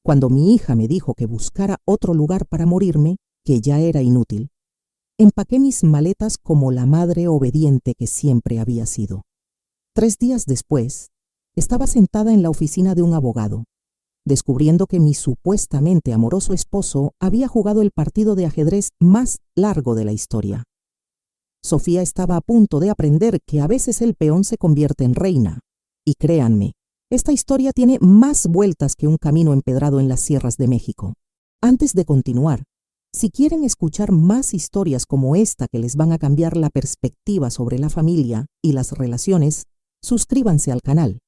Cuando mi hija me dijo que buscara otro lugar para morirme, que ya era inútil, empaqué mis maletas como la madre obediente que siempre había sido. 3 días después, estaba sentada en la oficina de un abogado, descubriendo que mi supuestamente amoroso esposo había jugado el partido de ajedrez más largo de la historia. Sofía estaba a punto de aprender que a veces el peón se convierte en reina. Y créanme, esta historia tiene más vueltas que un camino empedrado en las sierras de México. Antes de continuar, si quieren escuchar más historias como esta que les van a cambiar la perspectiva sobre la familia y las relaciones, suscríbanse al canal.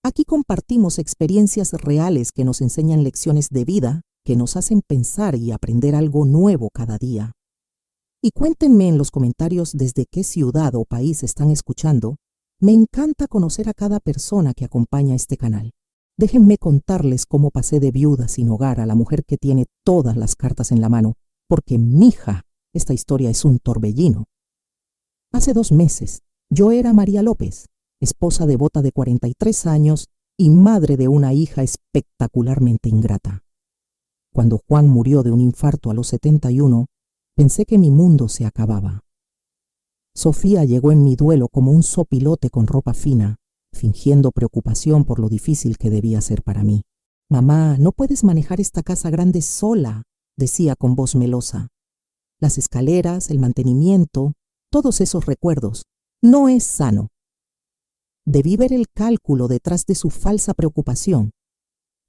Aquí compartimos experiencias reales que nos enseñan lecciones de vida, que nos hacen pensar y aprender algo nuevo cada día. Y cuéntenme en los comentarios desde qué ciudad o país están escuchando. Me encanta conocer a cada persona que acompaña este canal. Déjenme contarles cómo pasé de viuda sin hogar a la mujer que tiene todas las cartas en la mano, porque mija, esta historia es un torbellino. Hace 2 meses, yo era María López, esposa devota de 43 años y madre de una hija espectacularmente ingrata. Cuando Juan murió de un infarto a los 71, pensé que mi mundo se acababa. Sofía llegó en mi duelo como un zopilote con ropa fina, fingiendo preocupación por lo difícil que debía ser para mí. «Mamá, no puedes manejar esta casa grande sola», decía con voz melosa. «Las escaleras, el mantenimiento, todos esos recuerdos. No es sano». Debí ver el cálculo detrás de su falsa preocupación.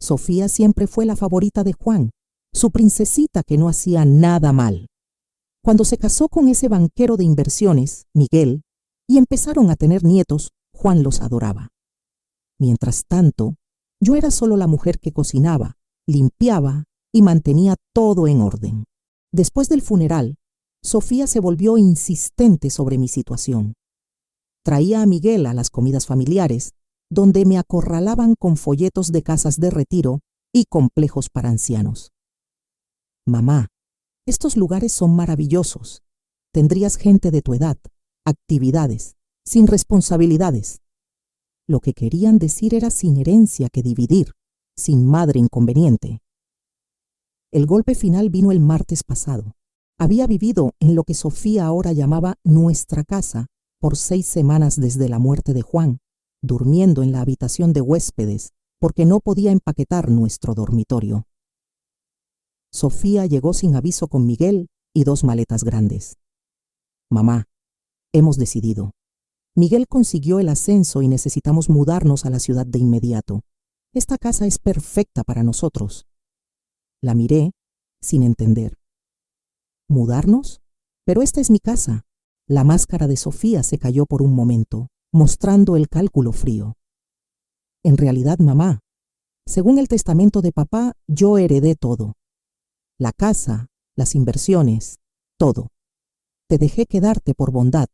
Sofía siempre fue la favorita de Juan, su princesita que no hacía nada mal. Cuando se casó con ese banquero de inversiones, Miguel, y empezaron a tener nietos, Juan los adoraba. Mientras tanto, yo era solo la mujer que cocinaba, limpiaba y mantenía todo en orden. Después del funeral, Sofía se volvió insistente sobre mi situación. Traía a Miguel a las comidas familiares, donde me acorralaban con folletos de casas de retiro y complejos para ancianos. «Mamá, estos lugares son maravillosos. Tendrías gente de tu edad, actividades, sin responsabilidades». Lo que querían decir era sin herencia que dividir, sin madre inconveniente. El golpe final vino el martes pasado. Había vivido en lo que Sofía ahora llamaba nuestra casa por 6 semanas desde la muerte de Juan, durmiendo en la habitación de huéspedes porque no podía empaquetar nuestro dormitorio. Sofía llegó sin aviso con Miguel y 2 maletas grandes. «Mamá, hemos decidido. Miguel consiguió el ascenso y necesitamos mudarnos a la ciudad de inmediato. Esta casa es perfecta para nosotros». La miré sin entender. «¿Mudarnos? Pero esta es mi casa». La máscara de Sofía se cayó por un momento, mostrando el cálculo frío. «En realidad, mamá, según el testamento de papá, yo heredé todo. La casa, las inversiones, todo. Te dejé quedarte por bondad,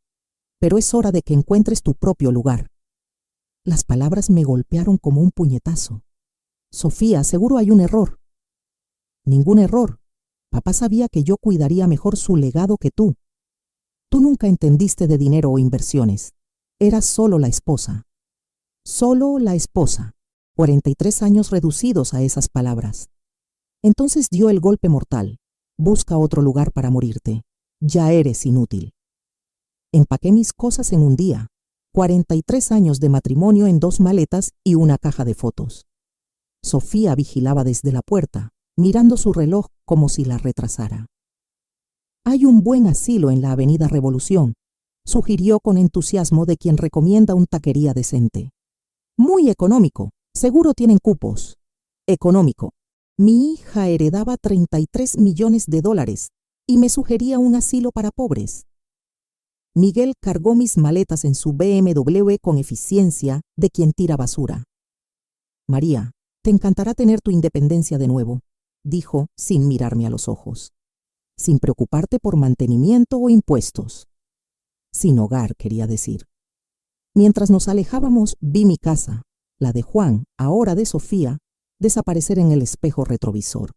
pero es hora de que encuentres tu propio lugar». Las palabras me golpearon como un puñetazo. «Sofía, seguro hay un error». «Ningún error. Papá sabía que yo cuidaría mejor su legado que tú. Tú nunca entendiste de dinero o inversiones. Eras solo la esposa». Solo la esposa. 43 años reducidos a esas palabras. Entonces dio el golpe mortal. «Busca otro lugar para morirte. Ya eres inútil». Empaqué mis cosas en un día. 43 años de matrimonio en 2 maletas y una caja de fotos. Sofía vigilaba desde la puerta, mirando su reloj como si la retrasara. «Hay un buen asilo en la Avenida Revolución», sugirió con entusiasmo de quien recomienda un taquería decente. «Muy económico. Seguro tienen cupos». «Económico. Mi hija heredaba $33 millones y me sugería un asilo para pobres». Miguel cargó mis maletas en su BMW con eficiencia de quien tira basura. «María, te encantará tener tu independencia de nuevo», dijo sin mirarme a los ojos. «Sin preocuparte por mantenimiento o impuestos». Sin hogar, quería decir. Mientras nos alejábamos, vi mi casa, la de Juan, ahora de Sofía, desaparecer en el espejo retrovisor.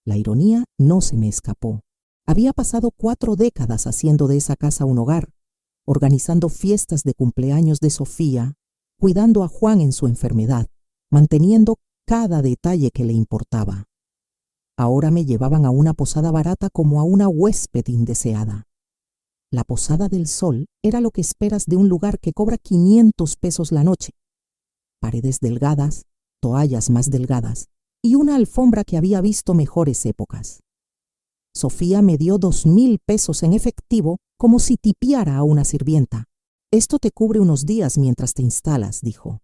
La ironía no se me escapó. Había pasado 4 décadas haciendo de esa casa un hogar, organizando fiestas de cumpleaños de Sofía, cuidando a Juan en su enfermedad, manteniendo cada detalle que le importaba. Ahora me llevaban a una posada barata como a una huésped indeseada. La Posada del Sol era lo que esperas de un lugar que cobra 500 pesos la noche. Paredes delgadas, toallas más delgadas y una alfombra que había visto mejores épocas. Sofía me dio 2,000 pesos en efectivo como si tipiara a una sirvienta. Esto te cubre unos días mientras te instalas, dijo.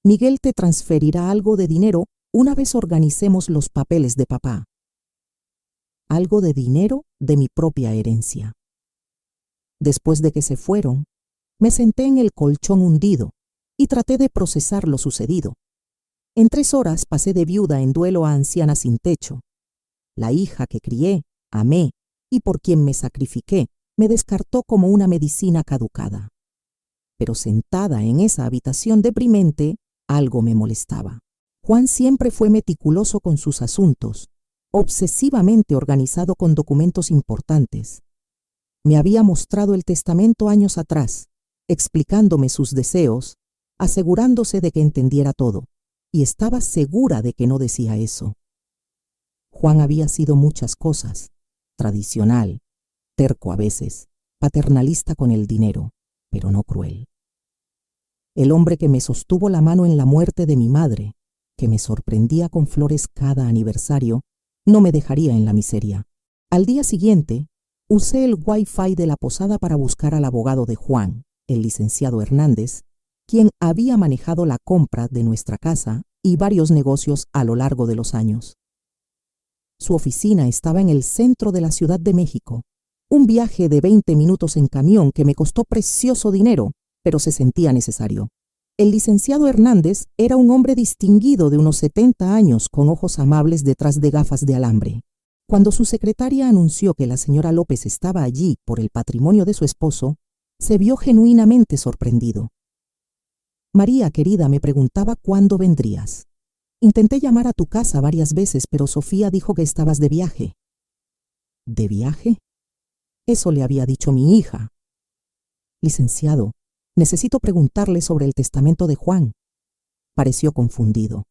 Miguel te transferirá algo de dinero una vez organicemos los papeles de papá. Algo de dinero de mi propia herencia. Después de que se fueron, me senté en el colchón hundido y traté de procesar lo sucedido. En 3 horas pasé de viuda en duelo a anciana sin techo. La hija que crié, amé y por quien me sacrifiqué, me descartó como una medicina caducada. Pero sentada en esa habitación deprimente, algo me molestaba. Juan siempre fue meticuloso con sus asuntos, obsesivamente organizado con documentos importantes. Me había mostrado el testamento años atrás, explicándome sus deseos, asegurándose de que entendiera todo, y estaba segura de que no decía eso. Juan había sido muchas cosas: tradicional, terco a veces, paternalista con el dinero, pero no cruel. El hombre que me sostuvo la mano en la muerte de mi madre, que me sorprendía con flores cada aniversario, no me dejaría en la miseria. Al día siguiente, usé el Wi-Fi de la posada para buscar al abogado de Juan, el licenciado Hernández, quien había manejado la compra de nuestra casa y varios negocios a lo largo de los años. Su oficina estaba en el centro de la Ciudad de México, un viaje de 20 minutos en camión que me costó precioso dinero, pero se sentía necesario. El licenciado Hernández era un hombre distinguido de unos 70 años con ojos amables detrás de gafas de alambre. Cuando su secretaria anunció que la señora López estaba allí por el patrimonio de su esposo, se vio genuinamente sorprendido. María, querida, me preguntaba cuándo vendrías. Intenté llamar a tu casa varias veces, pero Sofía dijo que estabas de viaje. ¿De viaje? Eso le había dicho mi hija. Licenciado, necesito preguntarle sobre el testamento de Juan. Pareció confundido.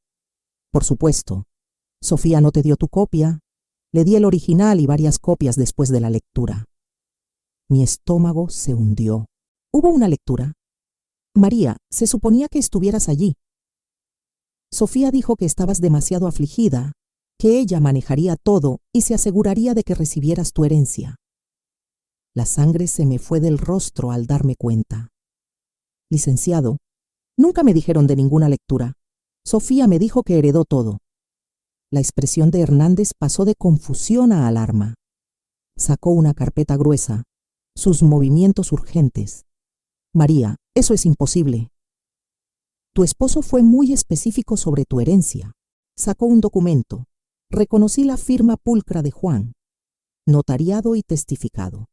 Por supuesto. Sofía no te dio tu copia. Le di el original y varias copias después de la lectura. Mi estómago se hundió. ¿Hubo una lectura? María, se suponía que estuvieras allí. Sofía dijo que estabas demasiado afligida, que ella manejaría todo y se aseguraría de que recibieras tu herencia. La sangre se me fue del rostro al darme cuenta. Licenciado, nunca me dijeron de ninguna lectura. Sofía me dijo que heredó todo. La expresión de Hernández pasó de confusión a alarma. Sacó una carpeta gruesa, sus movimientos urgentes. María, eso es imposible. Tu esposo fue muy específico sobre tu herencia. Sacó un documento. Reconocí la firma pulcra de Juan, notariado y testificado.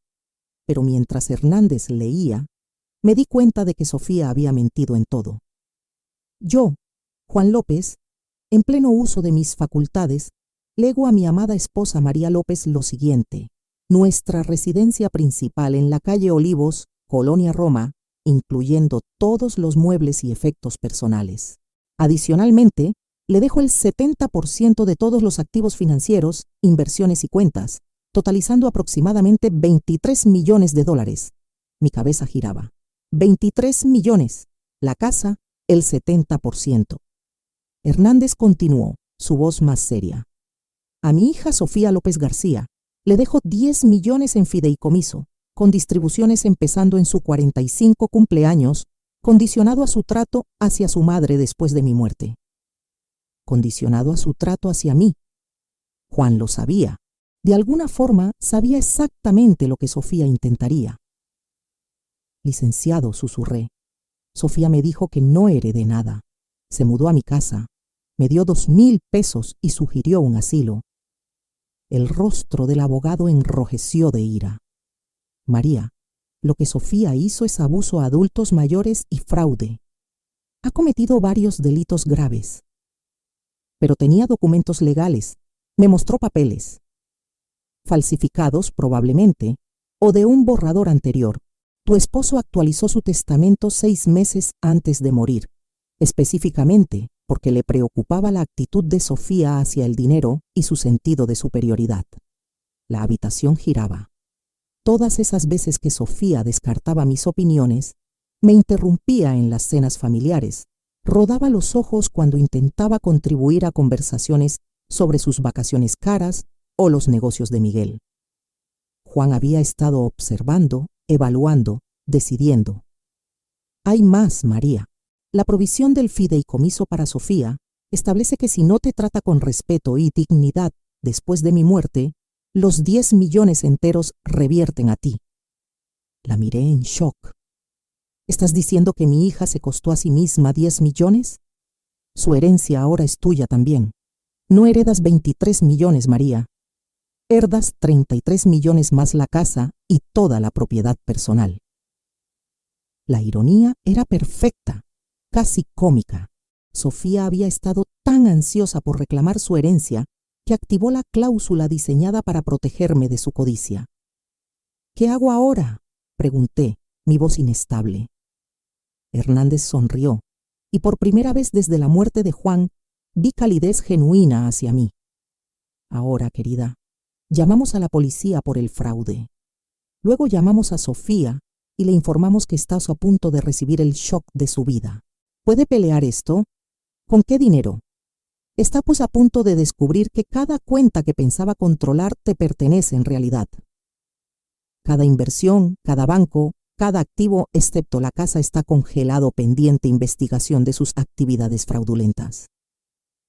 Pero mientras Hernández leía, me di cuenta de que Sofía había mentido en todo. Yo, Juan López, en pleno uso de mis facultades, lego a mi amada esposa María López lo siguiente: nuestra residencia principal en la calle Olivos, Colonia Roma, incluyendo todos los muebles y efectos personales. Adicionalmente, le dejo el 70% de todos los activos financieros, inversiones y cuentas, totalizando aproximadamente $23 millones. Mi cabeza giraba. 23 millones. La casa, el 70%. Hernández continuó, su voz más seria. A mi hija Sofía López García le dejo 10 millones en fideicomiso, con distribuciones empezando en su 45 cumpleaños, condicionado a su trato hacia su madre después de mi muerte. Condicionado a su trato hacia mí. Juan lo sabía. De alguna forma sabía exactamente lo que Sofía intentaría. Licenciado, susurré. Sofía me dijo que no heredé nada. Se mudó a mi casa, me dio 2,000 pesos y sugirió un asilo. El rostro del abogado enrojeció de ira. María, lo que Sofía hizo es abuso a adultos mayores y fraude. Ha cometido varios delitos graves. Pero tenía documentos legales, me mostró papeles. Falsificados probablemente, o de un borrador anterior. Tu esposo actualizó su testamento 6 meses antes de morir. Específicamente, porque le preocupaba la actitud de Sofía hacia el dinero y su sentido de superioridad. La habitación giraba. Todas esas veces que Sofía descartaba mis opiniones, me interrumpía en las cenas familiares, rodaba los ojos cuando intentaba contribuir a conversaciones sobre sus vacaciones caras o los negocios de Miguel. Juan había estado observando, evaluando, decidiendo. Hay más, María. La provisión del fideicomiso para Sofía establece que si no te trata con respeto y dignidad después de mi muerte, los 10 millones enteros revierten a ti. La miré en shock. ¿Estás diciendo que mi hija se costó a sí misma 10 millones? Su herencia ahora es tuya también. No heredas 23 millones, María. Herdas 33 millones más la casa y toda la propiedad personal. La ironía era perfecta, casi cómica. Sofía había estado tan ansiosa por reclamar su herencia que activó la cláusula diseñada para protegerme de su codicia. ¿Qué hago ahora?, pregunté, mi voz inestable. Hernández sonrió, y por primera vez desde la muerte de Juan, vi calidez genuina hacia mí. Ahora, querida, llamamos a la policía por el fraude. Luego llamamos a Sofía y le informamos que estás a punto de recibir el shock de su vida. ¿Puede pelear esto? ¿Con qué dinero? Está pues a punto de descubrir que cada cuenta que pensaba controlar te pertenece en realidad. Cada inversión, cada banco, cada activo, excepto la casa, está congelado pendiente investigación de sus actividades fraudulentas.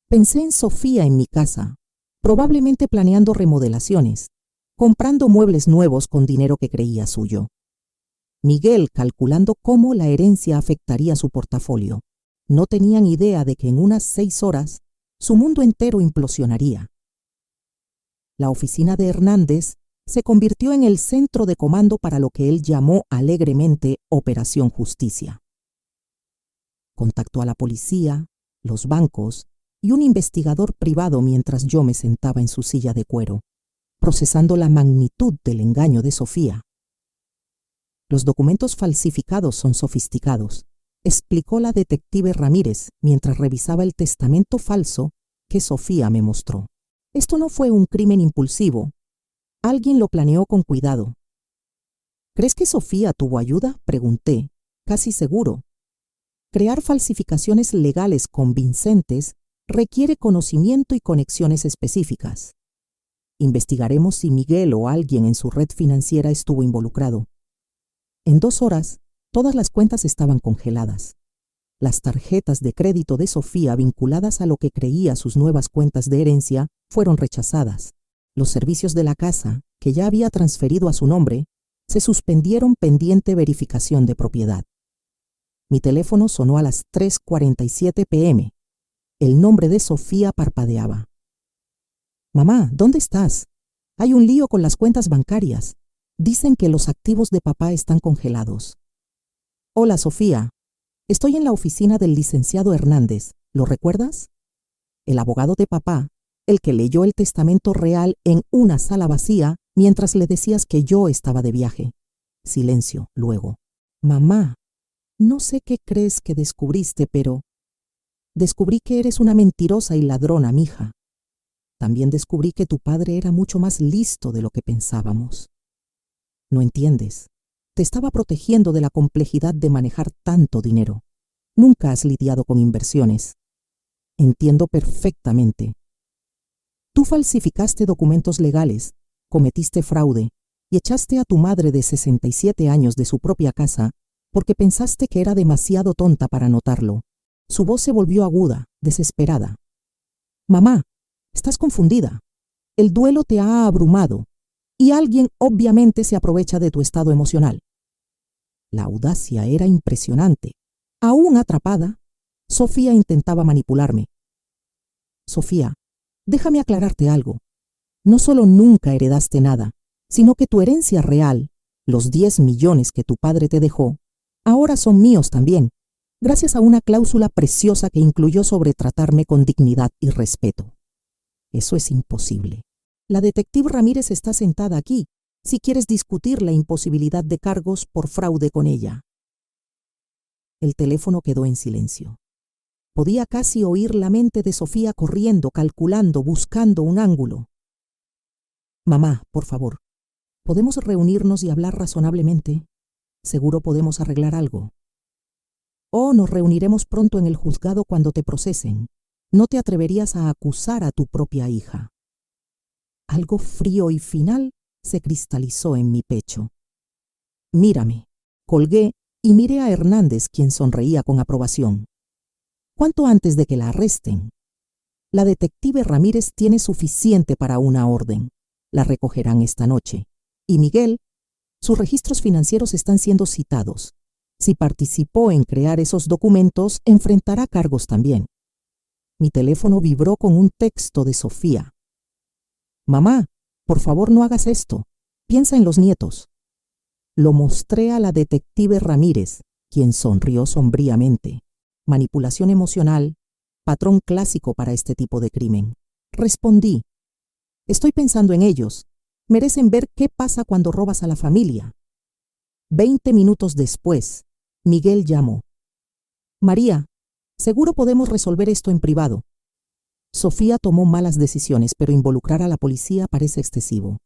Pensé en Sofía en mi casa, probablemente planeando remodelaciones, comprando muebles nuevos con dinero que creía suyo. Miguel calculando cómo la herencia afectaría su portafolio. No tenían idea de que en unas 6 horas su mundo entero implosionaría. La oficina de Hernández se convirtió en el centro de comando para lo que él llamó alegremente Operación Justicia. Contactó a la policía, los bancos y un investigador privado mientras yo me sentaba en su silla de cuero, procesando la magnitud del engaño de Sofía. Los documentos falsificados son sofisticados, explicó la detective Ramírez mientras revisaba el testamento falso que Sofía me mostró. Esto no fue un crimen impulsivo. Alguien lo planeó con cuidado. ¿Crees que Sofía tuvo ayuda?, pregunté, casi seguro. Crear falsificaciones legales convincentes requiere conocimiento y conexiones específicas. Investigaremos si Miguel o alguien en su red financiera estuvo involucrado. En 2 horas, todas las cuentas estaban congeladas. Las tarjetas de crédito de Sofía vinculadas a lo que creía sus nuevas cuentas de herencia fueron rechazadas. Los servicios de la casa, que ya había transferido a su nombre, se suspendieron pendiente verificación de propiedad. Mi teléfono sonó a las 3:47 p.m. El nombre de Sofía parpadeaba. «Mamá, ¿dónde estás? Hay un lío con las cuentas bancarias. Dicen que los activos de papá están congelados». «Hola, Sofía. Estoy en la oficina del licenciado Hernández. ¿Lo recuerdas? El abogado de papá, el que leyó el testamento real en una sala vacía mientras le decías que yo estaba de viaje». Silencio, luego. «Mamá, no sé qué crees que descubriste, pero descubrí que eres una mentirosa y ladrona, mija. También descubrí que tu padre era mucho más listo de lo que pensábamos. No entiendes. Te estaba protegiendo de la complejidad de manejar tanto dinero. Nunca has lidiado con inversiones. Entiendo perfectamente. Tú falsificaste documentos legales, cometiste fraude y echaste a tu madre de 67 años de su propia casa porque pensaste que era demasiado tonta para notarlo. Su voz se volvió aguda, desesperada. «Mamá, estás confundida. El duelo te ha abrumado y alguien obviamente se aprovecha de tu estado emocional». La audacia era impresionante. Aún atrapada, Sofía intentaba manipularme. «Sofía, déjame aclararte algo. No solo nunca heredaste nada, sino que tu herencia real, los 10 millones que tu padre te dejó, ahora son míos también, gracias a una cláusula preciosa que incluyó sobretratarme con dignidad y respeto». Eso es imposible. La detective Ramírez está sentada aquí, si quieres discutir la imposibilidad de cargos por fraude con ella. El teléfono quedó en silencio. Podía casi oír la mente de Sofía corriendo, calculando, buscando un ángulo. Mamá, por favor, ¿podemos reunirnos y hablar razonablemente? Seguro podemos arreglar algo. O nos reuniremos pronto en el juzgado cuando te procesen. No te atreverías a acusar a tu propia hija. Algo frío y final se cristalizó en mi pecho. Mírame, colgué y miré a Hernández, quien sonreía con aprobación. ¿Cuánto antes de que la arresten? La detective Ramírez tiene suficiente para una orden. La recogerán esta noche. Y Miguel, sus registros financieros están siendo citados. Si participó en crear esos documentos, enfrentará cargos también. Mi teléfono vibró con un texto de Sofía. Mamá, por favor no hagas esto. Piensa en los nietos. Lo mostré a la detective Ramírez, quien sonrió sombríamente. Manipulación emocional, patrón clásico para este tipo de crimen. Respondí. Estoy pensando en ellos. Merecen ver qué pasa cuando robas a la familia. 20 minutos después, Miguel llamó. María, seguro podemos resolver esto en privado. Sofía tomó malas decisiones, pero involucrar a la policía parece excesivo.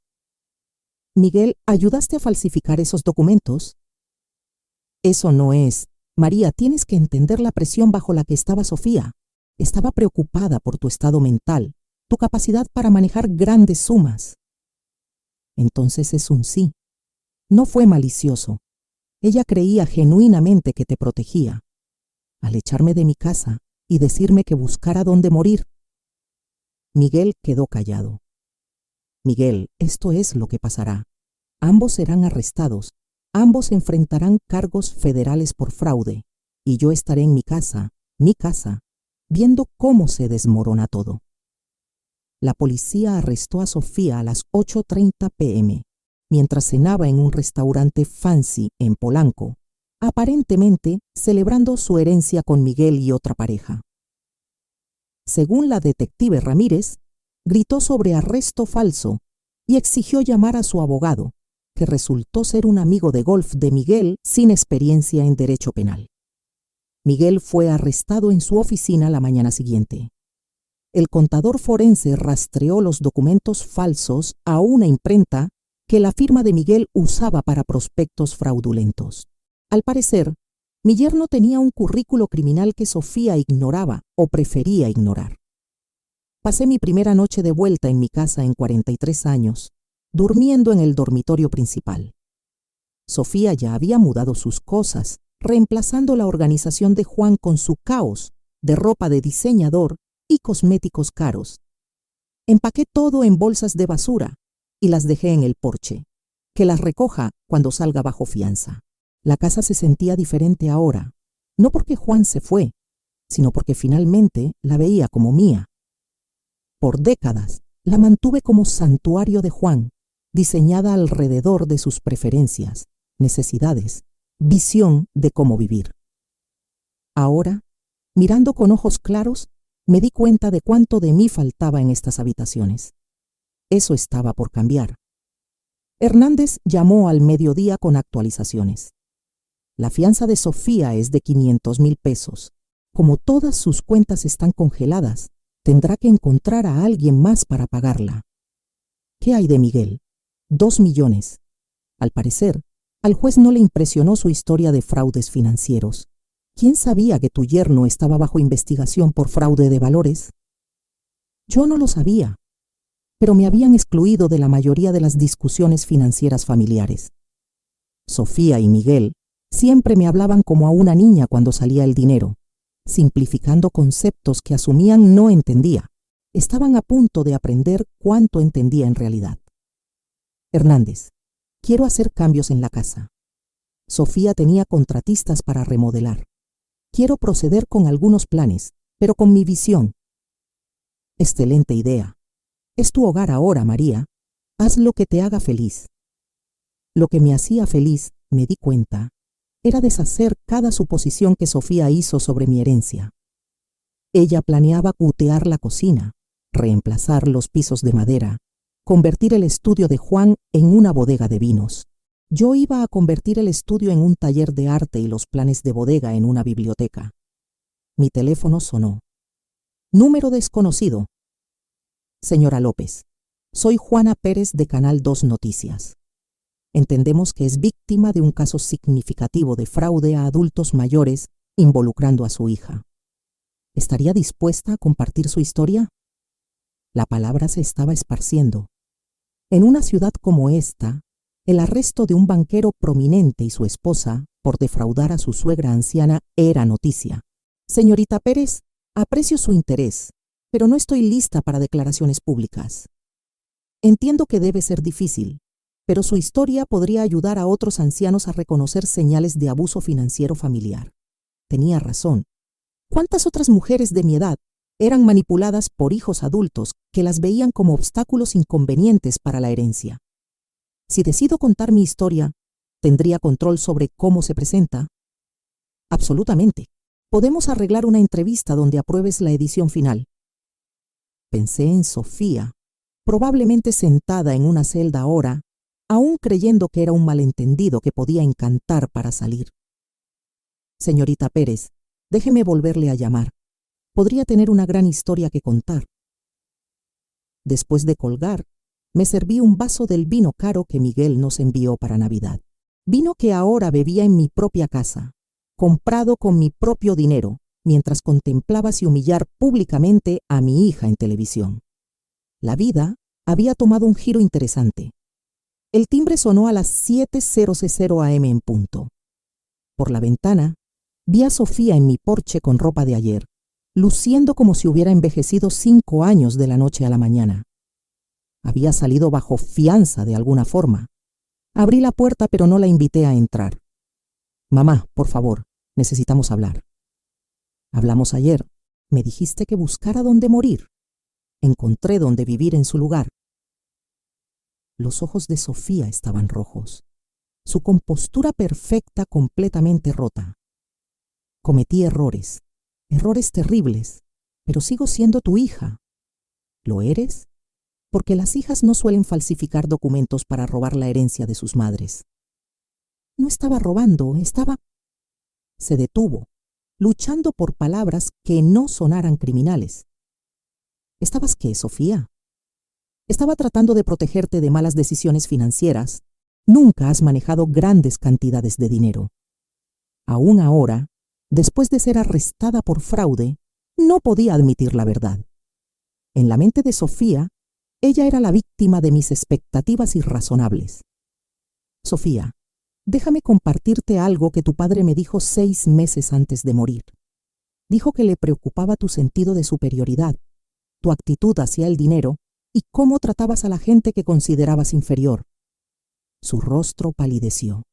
Miguel, ¿ayudaste a falsificar esos documentos? Eso no es. María, tienes que entender la presión bajo la que estaba Sofía. Estaba preocupada por tu estado mental, tu capacidad para manejar grandes sumas. Entonces es un sí. No fue malicioso. Ella creía genuinamente que te protegía. Al echarme de mi casa y decirme que buscara dónde morir. Miguel quedó callado. Miguel, esto es lo que pasará. Ambos serán arrestados. Ambos enfrentarán cargos federales por fraude, y yo estaré en mi casa, viendo cómo se desmorona todo. La policía arrestó a Sofía a las 8:30 p.m., mientras cenaba en un restaurante fancy en Polanco, aparentemente celebrando su herencia con Miguel y otra pareja. Según la detective Ramírez, gritó sobre arresto falso y exigió llamar a su abogado, que resultó ser un amigo de golf de Miguel sin experiencia en derecho penal. Miguel fue arrestado en su oficina la mañana siguiente. El contador forense rastreó los documentos falsos a una imprenta que la firma de Miguel usaba para prospectos fraudulentos. Al parecer, mi yerno tenía un currículo criminal que Sofía ignoraba o prefería ignorar. Pasé mi primera noche de vuelta en mi casa en 43 años, durmiendo en el dormitorio principal. Sofía ya había mudado sus cosas, reemplazando la organización de Juan con su caos de ropa de diseñador y cosméticos caros. Empaqué todo en bolsas de basura y las dejé en el porche, que las recoja cuando salga bajo fianza. La casa se sentía diferente ahora, no porque Juan se fue, sino porque finalmente la veía como mía. Por décadas la mantuve como santuario de Juan, diseñada alrededor de sus preferencias, necesidades, visión de cómo vivir. Ahora, mirando con ojos claros, me di cuenta de cuánto de mí faltaba en estas habitaciones. Eso estaba por cambiar. Hernández llamó al mediodía con actualizaciones. La fianza de Sofía es de 500,000 pesos. Como todas sus cuentas están congeladas, tendrá que encontrar a alguien más para pagarla. ¿Qué hay de Miguel? 2 millones. Al parecer, al juez no le impresionó su historia de fraudes financieros. ¿Quién sabía que tu yerno estaba bajo investigación por fraude de valores? Yo no lo sabía, pero me habían excluido de la mayoría de las discusiones financieras familiares. Sofía y Miguel siempre me hablaban como a una niña cuando salía el dinero, simplificando conceptos que asumían no entendía. Estaban a punto de aprender cuánto entendía en realidad. Hernández, quiero hacer cambios en la casa. Sofía tenía contratistas para remodelar. Quiero proceder con algunos planes, pero con mi visión. Excelente idea. Es tu hogar ahora, María. Haz lo que te haga feliz. Lo que me hacía feliz, me di cuenta, era deshacer cada suposición que Sofía hizo sobre mi herencia. Ella planeaba cutear la cocina, reemplazar los pisos de madera, convertir el estudio de Juan en una bodega de vinos. Yo iba a convertir el estudio en un taller de arte y los planes de bodega en una biblioteca. Mi teléfono sonó. Número desconocido. Señora López, soy Juana Pérez de Canal 2 Noticias. Entendemos que es víctima de un caso significativo de fraude a adultos mayores involucrando a su hija. ¿Estaría dispuesta a compartir su historia? La palabra se estaba esparciendo. En una ciudad como esta, el arresto de un banquero prominente y su esposa por defraudar a su suegra anciana era noticia. Señorita Pérez, aprecio su interés, pero no estoy lista para declaraciones públicas. Entiendo que debe ser difícil, pero su historia podría ayudar a otros ancianos a reconocer señales de abuso financiero familiar. Tenía razón. ¿Cuántas otras mujeres de mi edad eran manipuladas por hijos adultos que las veían como obstáculos inconvenientes para la herencia? Si decido contar mi historia, ¿tendría control sobre cómo se presenta? Absolutamente. Podemos arreglar una entrevista donde apruebes la edición final. Pensé en Sofía, probablemente sentada en una celda ahora, aún creyendo que era un malentendido que podía encantar para salir. Señorita Pérez, déjeme volverle a llamar. Podría tener una gran historia que contar. Después de colgar, me serví un vaso del vino caro que Miguel nos envió para Navidad. Vino que ahora bebía en mi propia casa, comprado con mi propio dinero, mientras contemplaba si humillar públicamente a mi hija en televisión. La vida había tomado un giro interesante. El timbre sonó a las 7:00 am en punto. Por la ventana, vi a Sofía en mi porche con ropa de ayer, luciendo como si hubiera envejecido 5 años de la noche a la mañana. Había salido bajo fianza de alguna forma. Abrí la puerta, pero no la invité a entrar. Mamá, por favor, necesitamos hablar. Hablamos ayer. Me dijiste que buscara dónde morir. Encontré dónde vivir en su lugar. Los ojos de Sofía estaban rojos. Su compostura perfecta completamente rota. Cometí errores terribles, pero sigo siendo tu hija. ¿Lo eres? Porque las hijas no suelen falsificar documentos para robar la herencia de sus madres. No estaba robando, estaba... Se detuvo, luchando por palabras que no sonaran criminales. ¿Estabas qué, Sofía? Estaba tratando de protegerte de malas decisiones financieras. Nunca has manejado grandes cantidades de dinero. Aún ahora, después de ser arrestada por fraude, no podía admitir la verdad. En la mente de Sofía, ella era la víctima de mis expectativas irrazonables. Sofía, déjame compartirte algo que tu padre me dijo 6 meses antes de morir. Dijo que le preocupaba tu sentido de superioridad, tu actitud hacia el dinero y cómo tratabas a la gente que considerabas inferior. Su rostro palideció.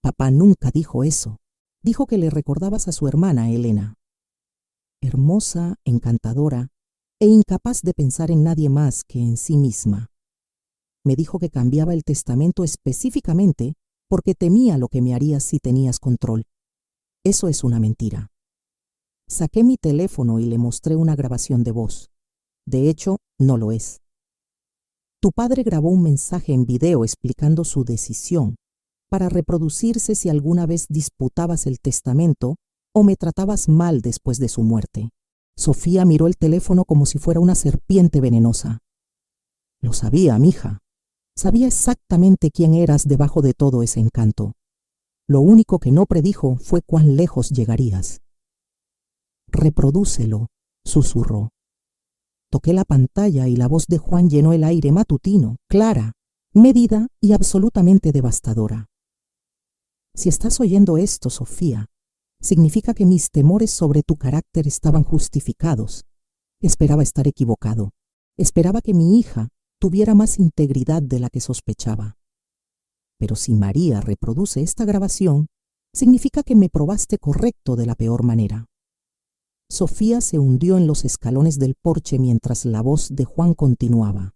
Papá nunca dijo eso. Dijo que le recordabas a su hermana Elena. Hermosa, encantadora e incapaz de pensar en nadie más que en sí misma. Me dijo que cambiaba el testamento específicamente porque temía lo que me harías si tenías control. Eso es una mentira. Saqué mi teléfono y le mostré una grabación de voz. De hecho, no lo es. Tu padre grabó un mensaje en video explicando su decisión para reproducirse si alguna vez disputabas el testamento o me tratabas mal después de su muerte. Sofía miró el teléfono como si fuera una serpiente venenosa. Lo sabía, mija. Sabía exactamente quién eras debajo de todo ese encanto. Lo único que no predijo fue cuán lejos llegarías. Reprodúcelo, susurró. Toqué la pantalla y la voz de Juan llenó el aire matutino, clara, medida y absolutamente devastadora. Si estás oyendo esto, Sofía, significa que mis temores sobre tu carácter estaban justificados. Esperaba estar equivocado. Esperaba que mi hija tuviera más integridad de la que sospechaba. Pero si María reproduce esta grabación, significa que me probaste correcto de la peor manera. Sofía se hundió en los escalones del porche mientras la voz de Juan continuaba.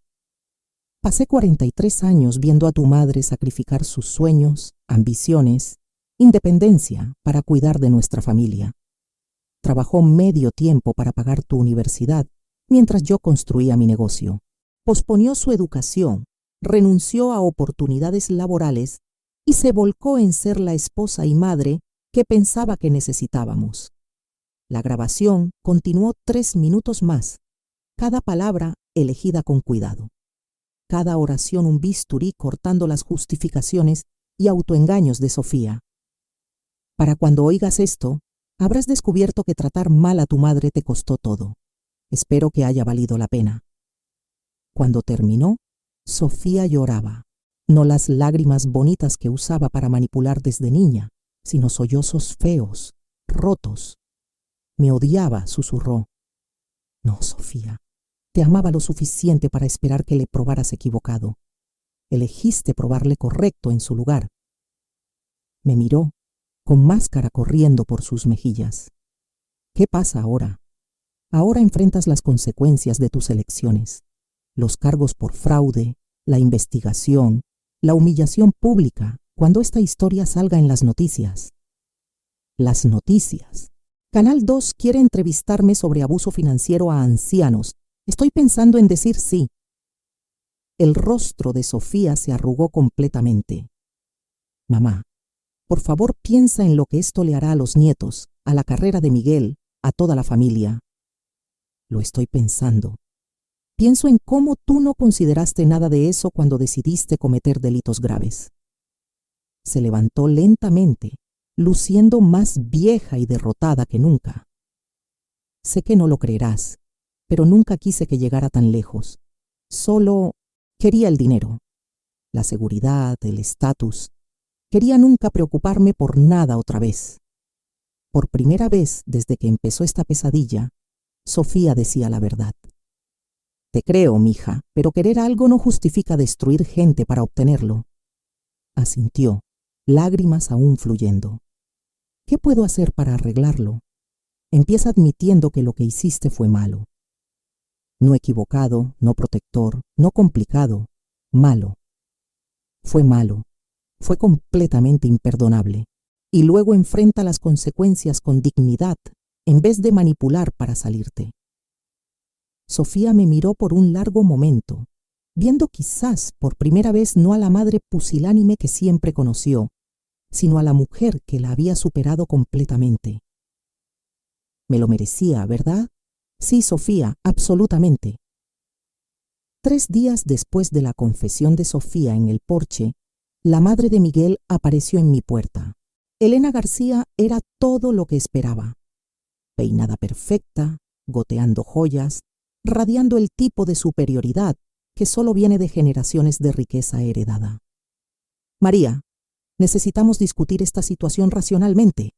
Pasé 43 años viendo a tu madre sacrificar sus sueños, ambiciones, independencia para cuidar de nuestra familia. Trabajó medio tiempo para pagar tu universidad mientras yo construía mi negocio. Posponió su educación, renunció a oportunidades laborales y se volcó en ser la esposa y madre que pensaba que necesitábamos. La grabación continuó 3 minutos más, cada palabra elegida con cuidado, cada oración un bisturí cortando las justificaciones y autoengaños de Sofía. Para cuando oigas esto, habrás descubierto que tratar mal a tu madre te costó todo. Espero que haya valido la pena. Cuando terminó, Sofía lloraba, no las lágrimas bonitas que usaba para manipular desde niña, sino sollozos feos, rotos. Me odiaba, susurró. No, Sofía, te amaba lo suficiente para esperar que le probaras equivocado. Elegiste probarle correcto en su lugar. Me miró, con máscara corriendo por sus mejillas. ¿Qué pasa ahora? Ahora enfrentas las consecuencias de tus elecciones, los cargos por fraude, la investigación, la humillación pública cuando esta historia salga en las noticias. Las noticias. Canal 2 quiere entrevistarme sobre abuso financiero a ancianos. Estoy pensando en decir sí. El rostro de Sofía se arrugó completamente. Mamá, por favor piensa en lo que esto le hará a los nietos, a la carrera de Miguel, a toda la familia. Lo estoy pensando. Pienso en cómo tú no consideraste nada de eso cuando decidiste cometer delitos graves. Se levantó lentamente, luciendo más vieja y derrotada que nunca. Sé que no lo creerás, pero nunca quise que llegara tan lejos. Solo quería el dinero, la seguridad, el estatus. Quería nunca preocuparme por nada otra vez. Por primera vez desde que empezó esta pesadilla, Sofía decía la verdad. Te creo, mija, pero querer algo no justifica destruir gente para obtenerlo. Asintió, lágrimas aún fluyendo. ¿Qué puedo hacer para arreglarlo? Empieza admitiendo que lo que hiciste fue malo. No equivocado, no protector, no complicado, malo. Fue malo, fue completamente imperdonable. Y luego enfrenta las consecuencias con dignidad, en vez de manipular para salirte. Sofía me miró por un largo momento, viendo quizás por primera vez no a la madre pusilánime que siempre conoció, sino a la mujer que la había superado completamente. Me lo merecía, ¿verdad? Sí, Sofía, absolutamente. 3 días después de la confesión de Sofía en el porche, la madre de Miguel apareció en mi puerta. Elena García era todo lo que esperaba. Peinada perfecta, goteando joyas, radiando el tipo de superioridad que solo viene de generaciones de riqueza heredada. María, necesitamos discutir esta situación racionalmente.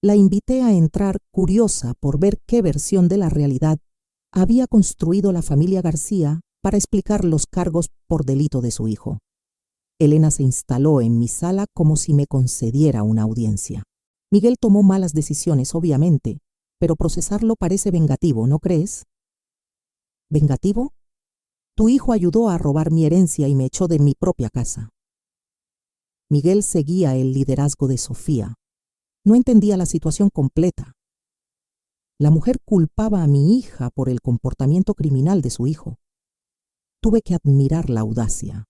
La invité a entrar curiosa por ver qué versión de la realidad había construido la familia García para explicar los cargos por delito de su hijo. Elena se instaló en mi sala como si me concediera una audiencia. Miguel tomó malas decisiones, obviamente, pero procesarlo parece vengativo, ¿no crees? ¿Vengativo? Tu hijo ayudó a robar mi herencia y me echó de mi propia casa. Miguel seguía el liderazgo de Sofía. No entendía la situación completa. La mujer culpaba a mi hija por el comportamiento criminal de su hijo. Tuve que admirar la audacia.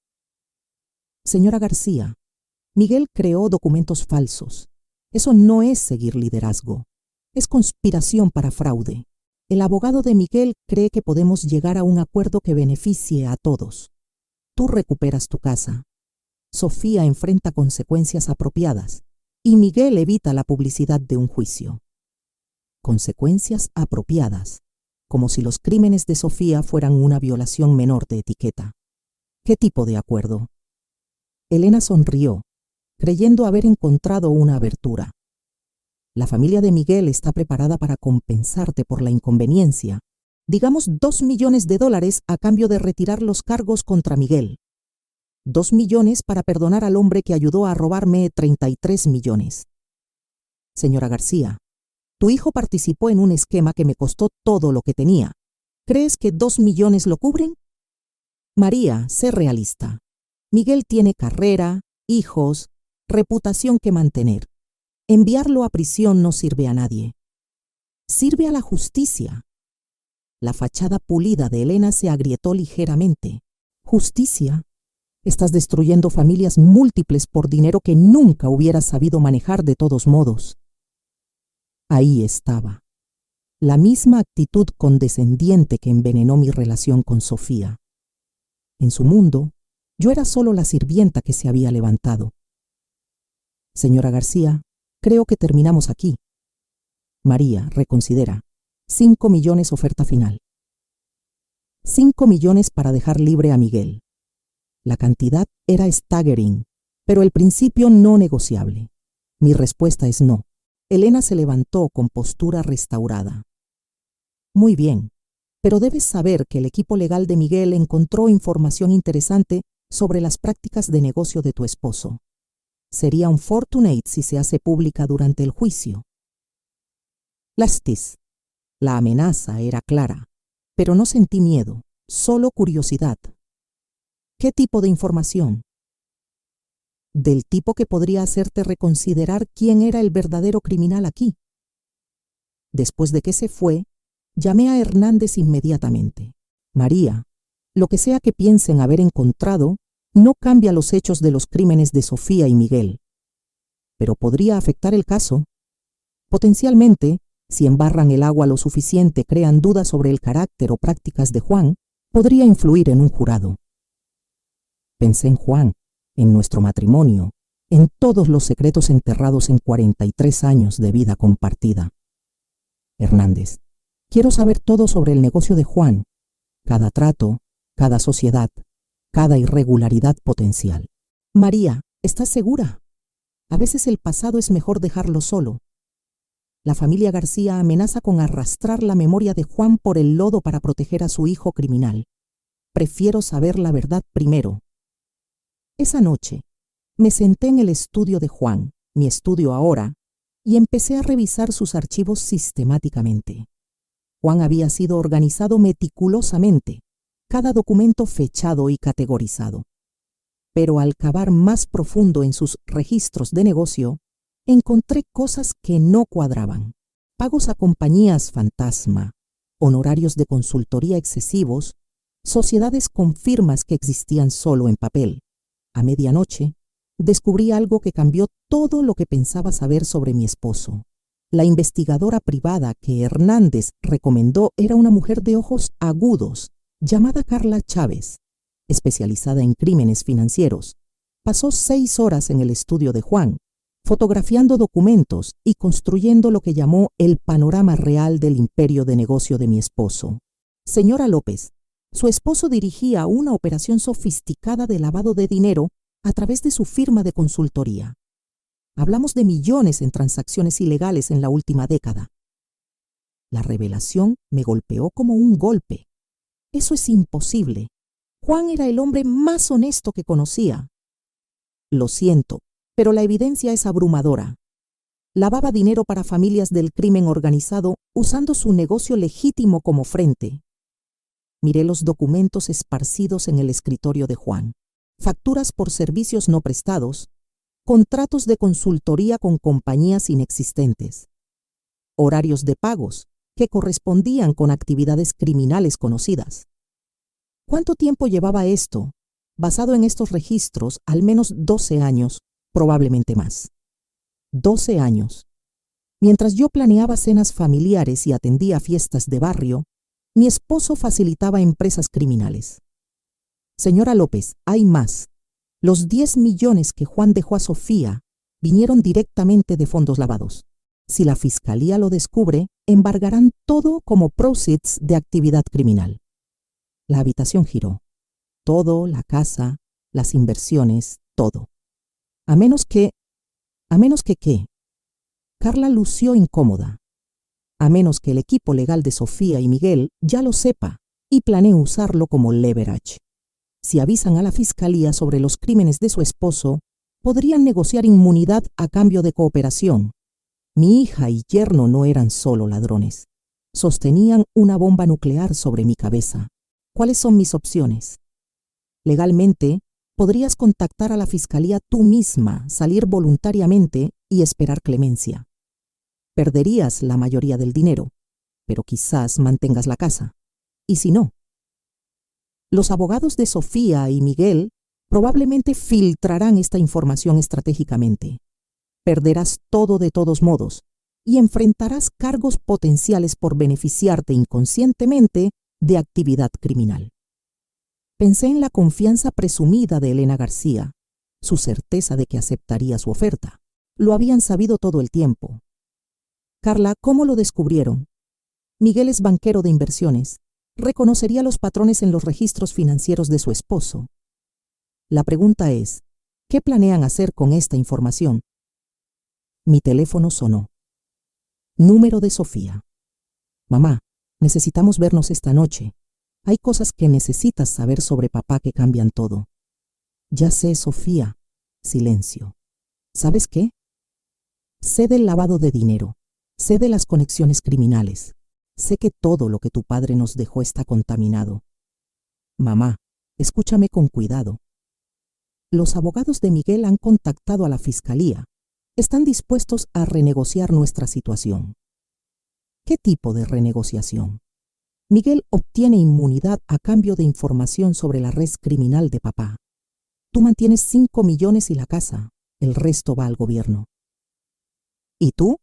Señora García, Miguel creó documentos falsos. Eso no es seguir liderazgo. Es conspiración para fraude. El abogado de Miguel cree que podemos llegar a un acuerdo que beneficie a todos. Tú recuperas tu casa. Sofía enfrenta consecuencias apropiadas y Miguel evita la publicidad de un juicio. Consecuencias apropiadas, como si los crímenes de Sofía fueran una violación menor de etiqueta. ¿Qué tipo de acuerdo? Elena sonrió, creyendo haber encontrado una abertura. La familia de Miguel está preparada para compensarte por la inconveniencia. Digamos $2 millones a cambio de retirar los cargos contra Miguel. 2 millones para perdonar al hombre que ayudó a robarme 33 millones. Señora García, tu hijo participó en un esquema que me costó todo lo que tenía. ¿Crees que 2 millones lo cubren? María, sé realista. Miguel tiene carrera, hijos, reputación que mantener. Enviarlo a prisión no sirve a nadie. Sirve a la justicia. La fachada pulida de Elena se agrietó ligeramente. ¿Justicia? Estás destruyendo familias múltiples por dinero que nunca hubieras sabido manejar de todos modos. Ahí estaba, la misma actitud condescendiente que envenenó mi relación con Sofía. En su mundo, yo era solo la sirvienta que se había levantado. Señora García, creo que terminamos aquí. María, reconsidera. 5 millones oferta final. 5 millones para dejar libre a Miguel. La cantidad era staggering, pero el principio no negociable. Mi respuesta es no. Elena se levantó con postura restaurada. Muy bien, pero debes saber que el equipo legal de Miguel encontró información interesante sobre las prácticas de negocio de tu esposo. Sería un fortunate si se hace pública durante el juicio. Lastis. La amenaza era clara, pero no sentí miedo, solo curiosidad. ¿Qué tipo de información? Del tipo que podría hacerte reconsiderar quién era el verdadero criminal aquí. Después de que se fue, llamé a Hernández inmediatamente. María, lo que sea que piensen haber encontrado, no cambia los hechos de los crímenes de Sofía y Miguel. Pero podría afectar el caso. Potencialmente, si embarran el agua lo suficiente, crean dudas sobre el carácter o prácticas de Juan, podría influir en un jurado. Pensé en Juan, en nuestro matrimonio, en todos los secretos enterrados en 43 años de vida compartida. Hernández, quiero saber todo sobre el negocio de Juan, cada trato, cada sociedad, cada irregularidad potencial. María, ¿estás segura? A veces el pasado es mejor dejarlo solo. La familia García amenaza con arrastrar la memoria de Juan por el lodo para proteger a su hijo criminal. Prefiero saber la verdad primero. Esa noche, me senté en el estudio de Juan, mi estudio ahora, y empecé a revisar sus archivos sistemáticamente. Juan había sido organizado meticulosamente, cada documento fechado y categorizado. Pero al cavar más profundo en sus registros de negocio, encontré cosas que no cuadraban. Pagos a compañías fantasma, honorarios de consultoría excesivos, sociedades con firmas que existían solo en papel. A medianoche, descubrí algo que cambió todo lo que pensaba saber sobre mi esposo. La investigadora privada que Hernández recomendó era una mujer de ojos agudos, llamada Carla Chávez, especializada en crímenes financieros. Pasó 6 horas en el estudio de Juan, fotografiando documentos y construyendo lo que llamó el panorama real del imperio de negocio de mi esposo. Señora López, su esposo dirigía una operación sofisticada de lavado de dinero a través de su firma de consultoría. Hablamos de millones en transacciones ilegales en la última década. La revelación me golpeó como un golpe. Eso es imposible. Juan era el hombre más honesto que conocía. Lo siento, pero la evidencia es abrumadora. Lavaba dinero para familias del crimen organizado usando su negocio legítimo como frente. Miré los documentos esparcidos en el escritorio de Juan. Facturas por servicios no prestados, contratos de consultoría con compañías inexistentes, horarios de pagos que correspondían con actividades criminales conocidas. ¿Cuánto tiempo llevaba esto? Basado en estos registros, al menos 12 años, probablemente más. 12 años. Mientras yo planeaba cenas familiares y atendía fiestas de barrio, mi esposo facilitaba empresas criminales. Señora López, hay más. Los 10 millones que Juan dejó a Sofía vinieron directamente de fondos lavados. Si la fiscalía lo descubre, embargarán todo como proceeds de actividad criminal. La habitación giró. Todo, la casa, las inversiones, todo. A menos que ¿qué? Carla lució incómoda. A menos que el equipo legal de Sofía y Miguel ya lo sepa y planee usarlo como leverage. Si avisan a la fiscalía sobre los crímenes de su esposo, podrían negociar inmunidad a cambio de cooperación. Mi hija y yerno no eran solo ladrones. Sostenían una bomba nuclear sobre mi cabeza. ¿Cuáles son mis opciones? Legalmente, podrías contactar a la fiscalía tú misma, salir voluntariamente y esperar clemencia. Perderías la mayoría del dinero, pero quizás mantengas la casa. ¿Y si no? Los abogados de Sofía y Miguel probablemente filtrarán esta información estratégicamente. Perderás todo de todos modos, y enfrentarás cargos potenciales por beneficiarte inconscientemente de actividad criminal. Pensé en la confianza presumida de Elena García, su certeza de que aceptaría su oferta. Lo habían sabido todo el tiempo. Carla, ¿cómo lo descubrieron? Miguel es banquero de inversiones. Reconocería los patrones en los registros financieros de su esposo. La pregunta es, ¿qué planean hacer con esta información? Mi teléfono sonó. Número de Sofía. Mamá, necesitamos vernos esta noche. Hay cosas que necesitas saber sobre papá que cambian todo. Ya sé, Sofía. Silencio. ¿Sabes qué? Sé del lavado de dinero. Sé de las conexiones criminales. Sé que todo lo que tu padre nos dejó está contaminado. Mamá, escúchame con cuidado. Los abogados de Miguel han contactado a la fiscalía. Están dispuestos a renegociar nuestra situación. ¿Qué tipo de renegociación? Miguel obtiene inmunidad a cambio de información sobre la red criminal de papá. Tú mantienes 5 millones y la casa. El resto va al gobierno. ¿Y tú?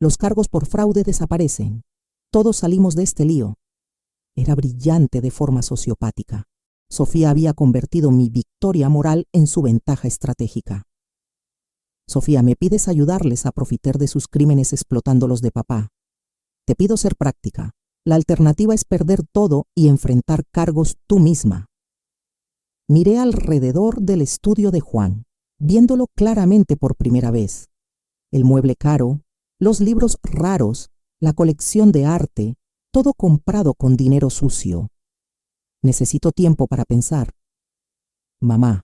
Los cargos por fraude desaparecen. Todos salimos de este lío. Era brillante de forma sociopática. Sofía había convertido mi victoria moral en su ventaja estratégica. Sofía, me pides ayudarles a profitar de sus crímenes explotando los de papá. Te pido ser práctica. La alternativa es perder todo y enfrentar cargos tú misma. Miré alrededor del estudio de Juan, viéndolo claramente por primera vez. El mueble caro, los libros raros, la colección de arte, todo comprado con dinero sucio. Necesito tiempo para pensar. Mamá,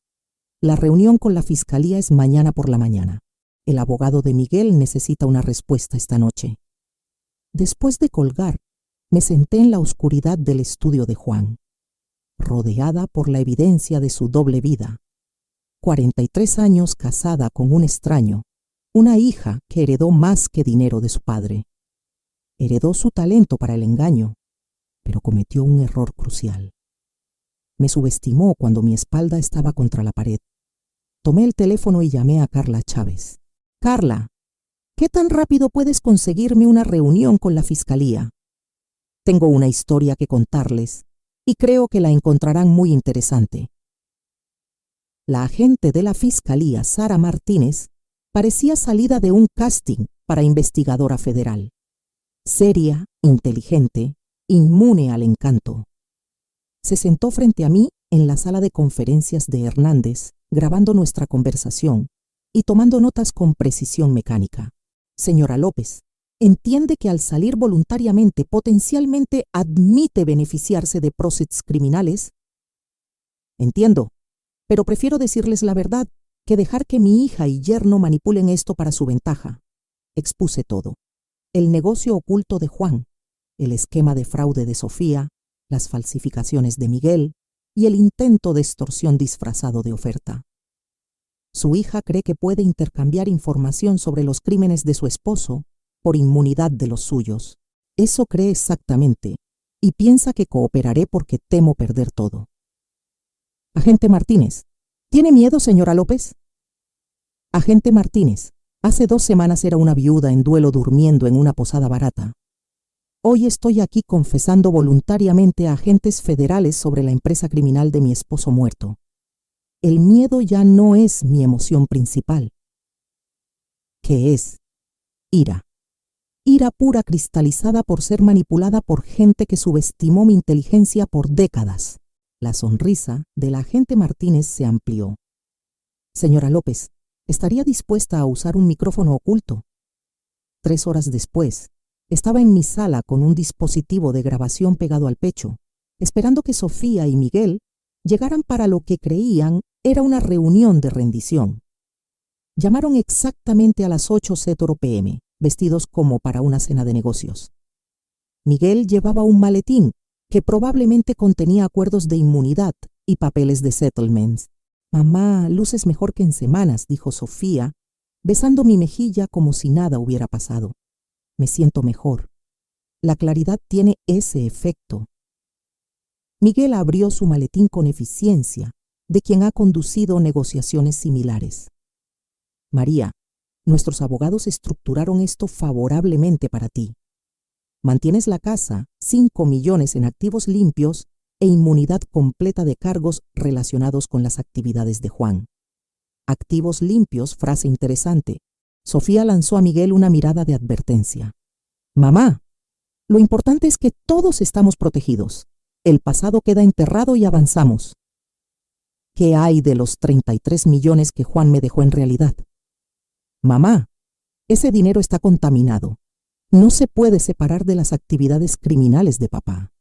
la reunión con la fiscalía es mañana por la mañana. El abogado de Miguel necesita una respuesta esta noche. Después de colgar, me senté en la oscuridad del estudio de Juan, rodeada por la evidencia de su doble vida. 43 años casada con un extraño, una hija que heredó más que dinero de su padre. Heredó su talento para el engaño, pero cometió un error crucial. Me subestimó cuando mi espalda estaba contra la pared. Tomé el teléfono y llamé a Carla Chávez. Carla, ¿qué tan rápido puedes conseguirme una reunión con la fiscalía? Tengo una historia que contarles y creo que la encontrarán muy interesante. La agente de la fiscalía, Sara Martínez, parecía salida de un casting para investigadora federal. Seria, inteligente, inmune al encanto. Se sentó frente a mí en la sala de conferencias de Hernández, grabando nuestra conversación y tomando notas con precisión mecánica. Señora López, ¿entiende que al salir voluntariamente potencialmente admite beneficiarse de próceres criminales? Entiendo, pero prefiero decirles la verdad que dejar que mi hija y yerno manipulen esto para su ventaja. Expuse todo. El negocio oculto de Juan, el esquema de fraude de Sofía, las falsificaciones de Miguel y el intento de extorsión disfrazado de oferta. Su hija cree que puede intercambiar información sobre los crímenes de su esposo por inmunidad de los suyos. Eso cree exactamente, y piensa que cooperaré porque temo perder todo. Agente Martínez, ¿tiene miedo, señora López? Agente Martínez, hace 2 semanas era una viuda en duelo durmiendo en una posada barata. Hoy estoy aquí confesando voluntariamente a agentes federales sobre la empresa criminal de mi esposo muerto. El miedo ya no es mi emoción principal. ¿Qué es? Ira. Ira pura cristalizada por ser manipulada por gente que subestimó mi inteligencia por décadas. La sonrisa de la agente Martínez se amplió. Señora López, ¿estaría dispuesta a usar un micrófono oculto? 3 horas después, estaba en mi sala con un dispositivo de grabación pegado al pecho, esperando que Sofía y Miguel llegaran para lo que creían era una reunión de rendición. Llamaron exactamente a las 8:00 p.m., vestidos como para una cena de negocios. Miguel llevaba un maletín que probablemente contenía acuerdos de inmunidad y papeles de settlements. Mamá, luces mejor que en semanas, dijo Sofía, besando mi mejilla como si nada hubiera pasado. Me siento mejor. La claridad tiene ese efecto. Miguel abrió su maletín con eficiencia, de quien ha conducido negociaciones similares. María, Nuestros abogados estructuraron esto favorablemente para ti. Mantienes la casa, 5 millones en activos limpios e inmunidad completa de cargos relacionados con las actividades de Juan. Activos limpios, frase interesante. Sofía lanzó a Miguel una mirada de advertencia. Mamá, lo importante es que todos estamos protegidos. El pasado queda enterrado y avanzamos. ¿Qué hay de los 33 millones que Juan me dejó en realidad? Mamá, ese dinero está contaminado. No se puede separar de las actividades criminales de papá.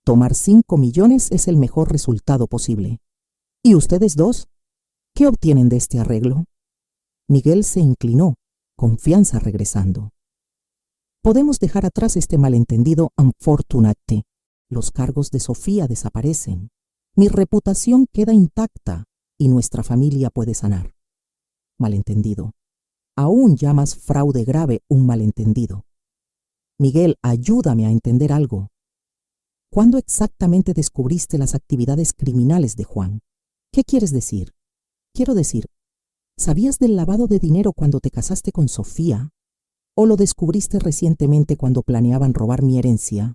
Tomar 5 millones es el mejor resultado posible. ¿Y ustedes dos? ¿Qué obtienen de este arreglo? Miguel se inclinó, confianza regresando. Podemos dejar atrás este malentendido unfortunate. Los cargos de Sofía desaparecen. Mi reputación queda intacta y nuestra familia puede sanar. Malentendido. Aún llamas fraude grave un malentendido. Miguel, ayúdame a entender algo. ¿Cuándo exactamente descubriste las actividades criminales de Juan? ¿Qué quieres decir? Quiero decir, ¿sabías del lavado de dinero cuando te casaste con Sofía? ¿O lo descubriste recientemente cuando planeaban robar mi herencia?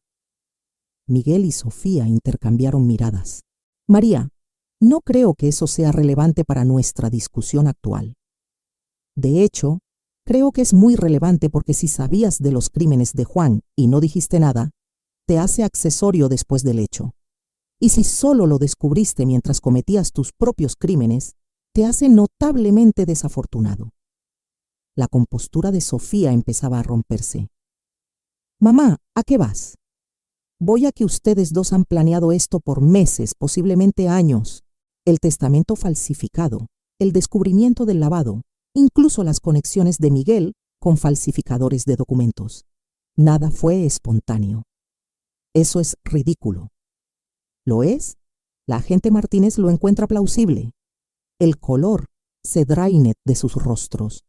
Miguel y Sofía intercambiaron miradas. María, no creo que eso sea relevante para nuestra discusión actual. De hecho, creo que es muy relevante porque si sabías de los crímenes de Juan y no dijiste nada, te hace accesorio después del hecho. Y si solo lo descubriste mientras cometías tus propios crímenes, te hace notablemente desafortunado. La compostura de Sofía empezaba a romperse. Mamá, ¿a qué vas? Voy a que ustedes dos han planeado esto por meses, posiblemente años. El testamento falsificado, el descubrimiento del lavado, incluso las conexiones de Miguel con falsificadores de documentos. Nada fue espontáneo. Eso es ridículo. ¿Lo es? La agente Martínez lo encuentra plausible. El color se drainet de sus rostros.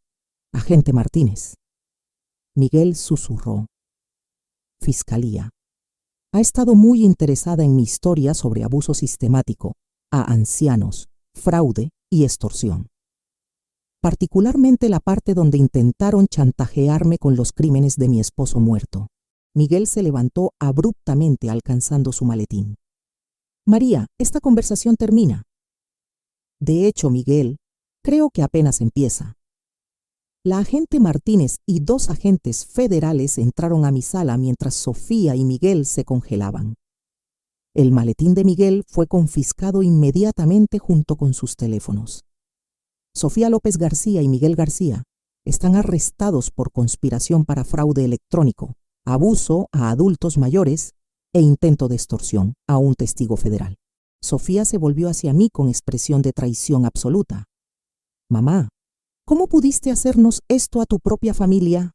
Agente Martínez. Miguel susurró. Fiscalía. Ha estado muy interesada en mi historia sobre abuso sistemático a ancianos, fraude y extorsión. Particularmente la parte donde intentaron chantajearme con los crímenes de mi esposo muerto. Miguel se levantó abruptamente alcanzando su maletín. María, esta conversación termina. De hecho, Miguel, creo que apenas empieza. La agente Martínez y 2 agentes federales entraron a mi sala mientras Sofía y Miguel se congelaban. El maletín de Miguel fue confiscado inmediatamente junto con sus teléfonos. Sofía López García y Miguel García están arrestados por conspiración para fraude electrónico, abuso a adultos mayores e intento de extorsión a un testigo federal. Sofía se volvió hacia mí con expresión de traición absoluta. Mamá, ¿cómo pudiste hacernos esto a tu propia familia?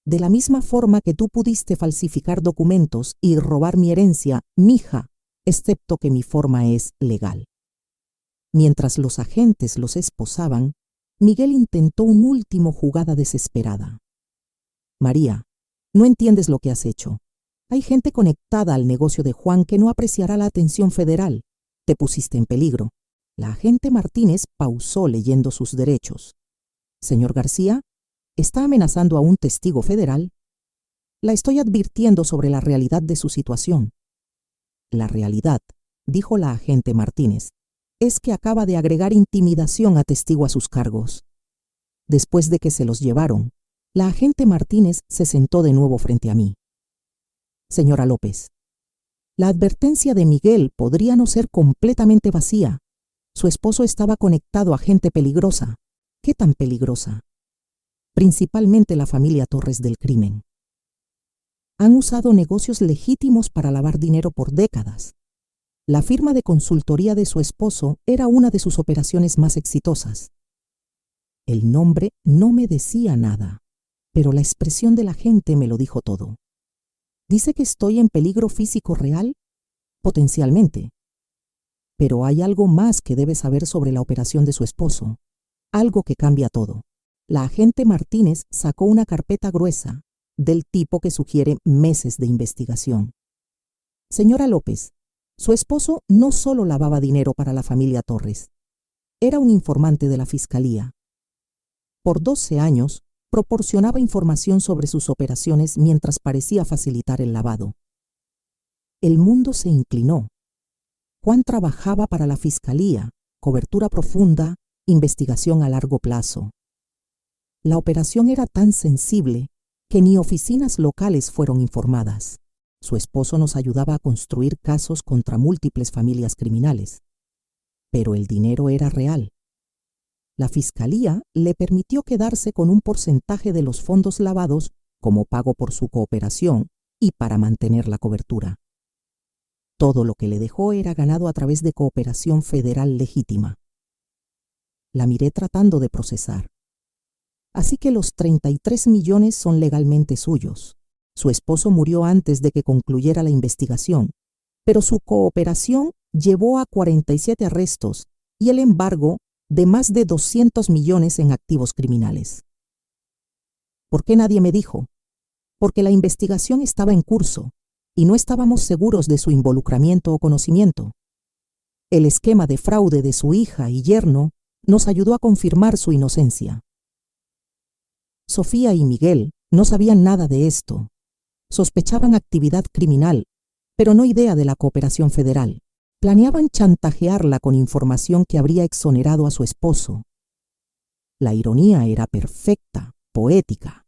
De la misma forma que tú pudiste falsificar documentos y robar mi herencia, mija, excepto que mi forma es legal. Mientras los agentes los esposaban, Miguel intentó una última jugada desesperada. María, no entiendes lo que has hecho. Hay gente conectada al negocio de Juan que no apreciará la atención federal. Te pusiste en peligro. La agente Martínez pausó leyendo sus derechos. Señor García, ¿está amenazando a un testigo federal? La estoy advirtiendo sobre la realidad de su situación. La realidad, dijo la agente Martínez, es que acaba de agregar intimidación a testigo a sus cargos. Después de que se los llevaron, la agente Martínez se sentó de nuevo frente a mí. Señora López, la advertencia de Miguel podría no ser completamente vacía. Su esposo estaba conectado a gente peligrosa. ¿Qué tan peligrosa? Principalmente la familia Torres del crimen. Han usado negocios legítimos para lavar dinero por décadas. La firma de consultoría de su esposo era una de sus operaciones más exitosas. El nombre no me decía nada, pero la expresión de la gente me lo dijo todo. ¿Dice que estoy en peligro físico real? Potencialmente. Pero hay algo más que debe saber sobre la operación de su esposo, algo que cambia todo. La agente Martínez sacó una carpeta gruesa, del tipo que sugiere meses de investigación. Señora López, su esposo no solo lavaba dinero para la familia Torres, era un informante de la fiscalía. Por 12 años, proporcionaba información sobre sus operaciones mientras parecía facilitar el lavado. El mundo se inclinó. Juan trabajaba para la fiscalía, cobertura profunda, investigación a largo plazo. La operación era tan sensible que ni oficinas locales fueron informadas. Su esposo nos ayudaba a construir casos contra múltiples familias criminales. Pero el dinero era real. La fiscalía le permitió quedarse con un porcentaje de los fondos lavados como pago por su cooperación y para mantener la cobertura. Todo lo que le dejó era ganado a través de cooperación federal legítima. La miré tratando de procesar. Así que los 33 millones son legalmente suyos. Su esposo murió antes de que concluyera la investigación, pero su cooperación llevó a 47 arrestos y el embargo de más de 200 millones en activos criminales. ¿Por qué nadie me dijo? Porque la investigación estaba en curso y no estábamos seguros de su involucramiento o conocimiento. El esquema de fraude de su hija y yerno nos ayudó a confirmar su inocencia. Sofía y Miguel no sabían nada de esto. Sospechaban actividad criminal, pero no idea de la cooperación federal. Planeaban chantajearla con información que habría exonerado a su esposo. La ironía era perfecta, poética.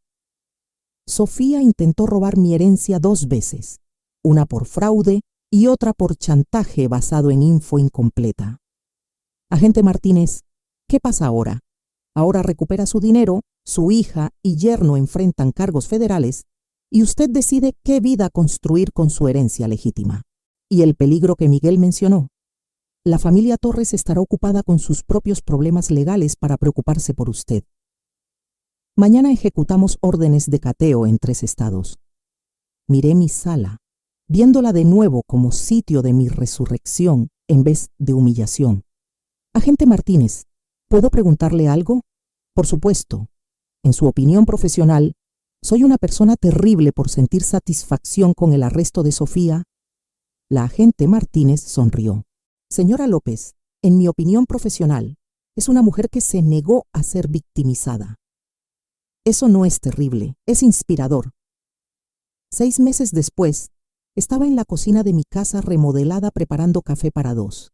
Sofía intentó robar mi herencia 2 veces, una por fraude y otra por chantaje basado en info incompleta. Agente Martínez, ¿qué pasa ahora? Ahora recupera su dinero, su hija y yerno enfrentan cargos federales y usted decide qué vida construir con su herencia legítima. Y el peligro que Miguel mencionó. La familia Torres estará ocupada con sus propios problemas legales para preocuparse por usted. Mañana ejecutamos órdenes de cateo en 3 estados. Miré mi sala, viéndola de nuevo como sitio de mi resurrección en vez de humillación. Agente Martínez, ¿puedo preguntarle algo? Por supuesto. En su opinión profesional, ¿soy una persona terrible por sentir satisfacción con el arresto de Sofía? La agente Martínez sonrió. Señora López, en mi opinión profesional, es una mujer que se negó a ser victimizada. Eso no es terrible, es inspirador. 6 meses después, estaba en la cocina de mi casa remodelada preparando café para 2.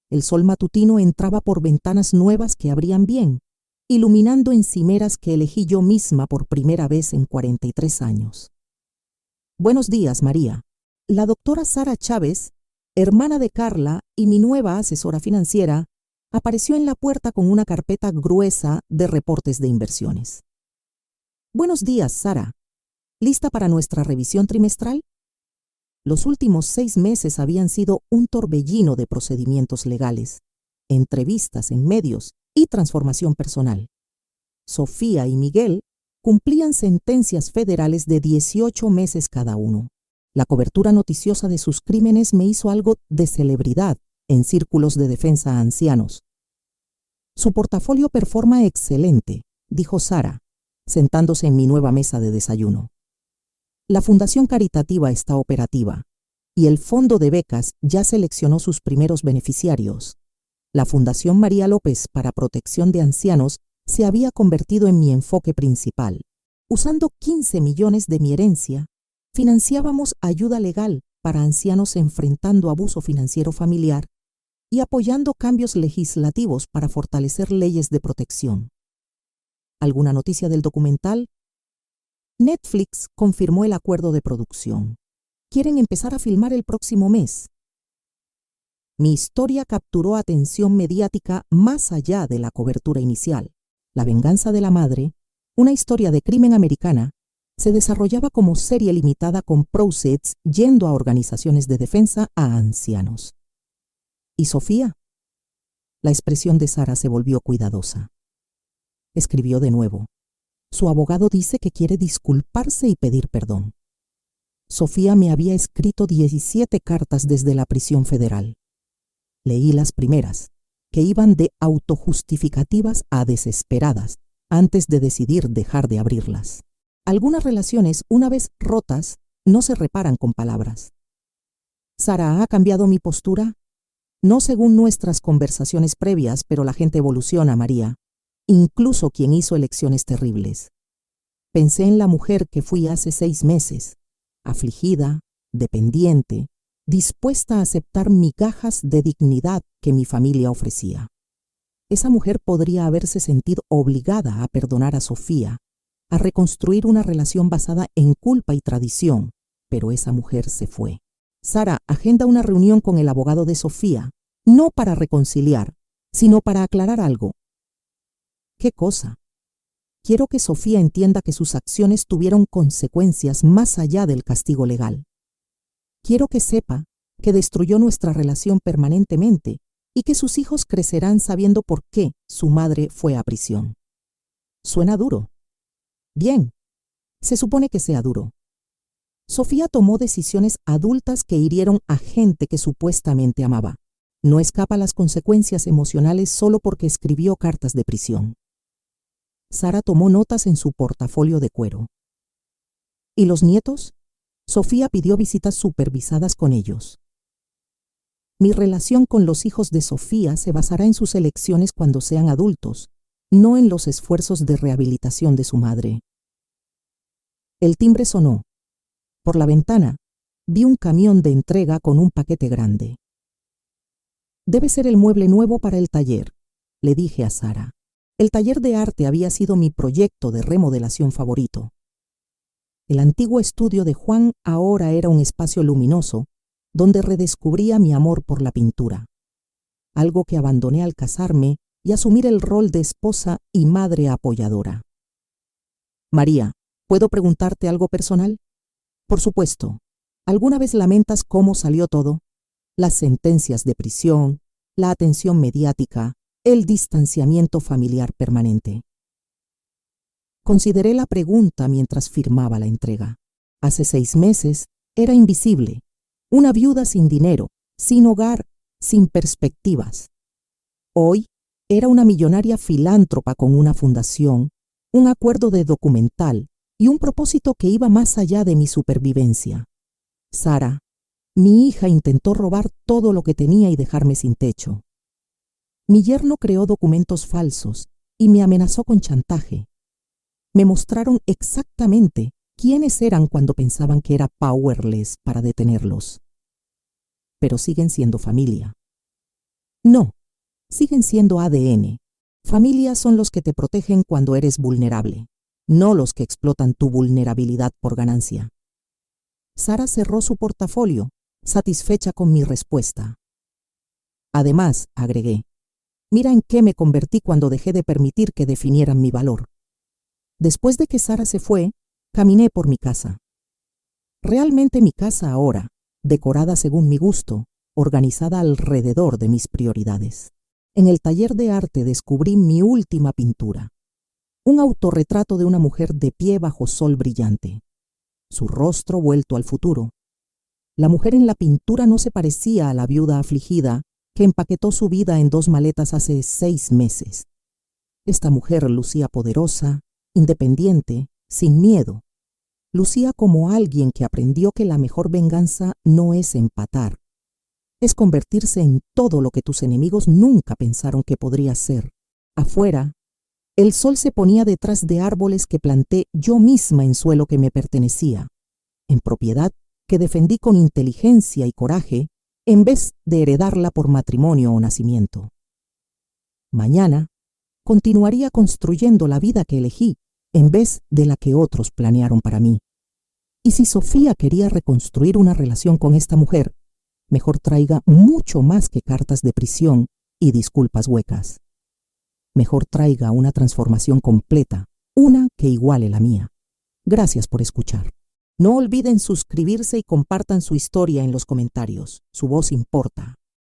El sol matutino entraba por ventanas nuevas que abrían bien, iluminando encimeras que elegí yo misma por primera vez en 43 años. Buenos días, María. La doctora Sara Chávez, hermana de Carla y mi nueva asesora financiera, apareció en la puerta con una carpeta gruesa de reportes de inversiones. Buenos días, Sara. ¿Lista para nuestra revisión trimestral? Los últimos 6 meses habían sido un torbellino de procedimientos legales, entrevistas en medios y transformación personal. Sofía y Miguel cumplían sentencias federales de 18 meses cada uno. La cobertura noticiosa de sus crímenes me hizo algo de celebridad en círculos de defensa a ancianos. Su portafolio performa excelente, dijo Sara, sentándose en mi nueva mesa de desayuno. La fundación caritativa está operativa y el fondo de becas ya seleccionó sus primeros beneficiarios. La Fundación María López para Protección de Ancianos se había convertido en mi enfoque principal. Usando 15 millones de mi herencia, financiábamos ayuda legal para ancianos enfrentando abuso financiero familiar y apoyando cambios legislativos para fortalecer leyes de protección. ¿Alguna noticia del documental? Netflix confirmó el acuerdo de producción. Quieren empezar a filmar el próximo mes. Mi historia capturó atención mediática más allá de la cobertura inicial. La venganza de la madre, una historia de crimen americana, se desarrollaba como serie limitada con proceeds yendo a organizaciones de defensa a ancianos. ¿Y Sofía? La expresión de Sara se volvió cuidadosa. Escribió de nuevo. Su abogado dice que quiere disculparse y pedir perdón. Sofía me había escrito 17 cartas desde la prisión federal. Leí las primeras, que iban de autojustificativas a desesperadas, antes de decidir dejar de abrirlas. Algunas relaciones, una vez rotas, no se reparan con palabras. ¿Sara ha cambiado mi postura? No según nuestras conversaciones previas, pero la gente evoluciona, María. incluso quien hizo elecciones terribles. Pensé en la mujer que fui hace 6 meses, afligida, dependiente, dispuesta a aceptar migajas de dignidad que mi familia ofrecía. Esa mujer podría haberse sentido obligada a perdonar a Sofía, a reconstruir una relación basada en culpa y tradición, pero esa mujer se fue. Sara, agenda una reunión con el abogado de Sofía, no para reconciliar, sino para aclarar algo. ¿Qué cosa? Quiero que Sofía entienda que sus acciones tuvieron consecuencias más allá del castigo legal. Quiero que sepa que destruyó nuestra relación permanentemente y que sus hijos crecerán sabiendo por qué su madre fue a prisión. ¿Suena duro? Bien, se supone que sea duro. Sofía tomó decisiones adultas que hirieron a gente que supuestamente amaba. No escapa a las consecuencias emocionales solo porque escribió cartas de prisión. Sara tomó notas en su portafolio de cuero. ¿Y los nietos? Sofía pidió visitas supervisadas con ellos. Mi relación con los hijos de Sofía se basará en sus elecciones cuando sean adultos, no en los esfuerzos de rehabilitación de su madre. El timbre sonó. Por la ventana, vi un camión de entrega con un paquete grande. Debe ser el mueble nuevo para el taller, le dije a Sara. El taller de arte había sido mi proyecto de remodelación favorito. El antiguo estudio de Juan ahora era un espacio luminoso donde redescubría mi amor por la pintura, algo que abandoné al casarme y asumir el rol de esposa y madre apoyadora. María, ¿puedo preguntarte algo personal? Por supuesto. ¿Alguna vez lamentas cómo salió todo? Las sentencias de prisión, la atención mediática, el distanciamiento familiar permanente. Consideré la pregunta mientras firmaba la entrega. Hace 6 meses era invisible, una viuda sin dinero, sin hogar, sin perspectivas. Hoy era una millonaria filántropa con una fundación, un acuerdo de documental y un propósito que iba más allá de mi supervivencia. Sara, mi hija, intentó robar todo lo que tenía y dejarme sin techo. Mi yerno creó documentos falsos y me amenazó con chantaje. Me mostraron exactamente quiénes eran cuando pensaban que era powerless para detenerlos. Pero siguen siendo familia. No, siguen siendo ADN. Familias son los que te protegen cuando eres vulnerable, no los que explotan tu vulnerabilidad por ganancia. Sara cerró su portafolio, satisfecha con mi respuesta. Además, agregué, mira en qué me convertí cuando dejé de permitir que definieran mi valor. Después de que Sara se fue, caminé por mi casa. Realmente mi casa ahora, decorada según mi gusto, organizada alrededor de mis prioridades. En el taller de arte descubrí mi última pintura, un autorretrato de una mujer de pie bajo sol brillante, su rostro vuelto al futuro. La mujer en la pintura no se parecía a la viuda afligida que empaquetó su vida en 2 maletas hace 6 meses. Esta mujer lucía poderosa, independiente, sin miedo. Lucía como alguien que aprendió que la mejor venganza no es empatar, es convertirse en todo lo que tus enemigos nunca pensaron que podría ser. Afuera, el sol se ponía detrás de árboles que planté yo misma en suelo que me pertenecía, en propiedad que defendí con inteligencia y coraje, en vez de heredarla por matrimonio o nacimiento. Mañana continuaría construyendo la vida que elegí, en vez de la que otros planearon para mí. Y si Sofía quería reconstruir una relación con esta mujer, mejor traiga mucho más que cartas de prisión y disculpas huecas. Mejor traiga una transformación completa, una que iguale la mía. Gracias por escuchar. No olviden suscribirse y compartan su historia en los comentarios. Su voz importa.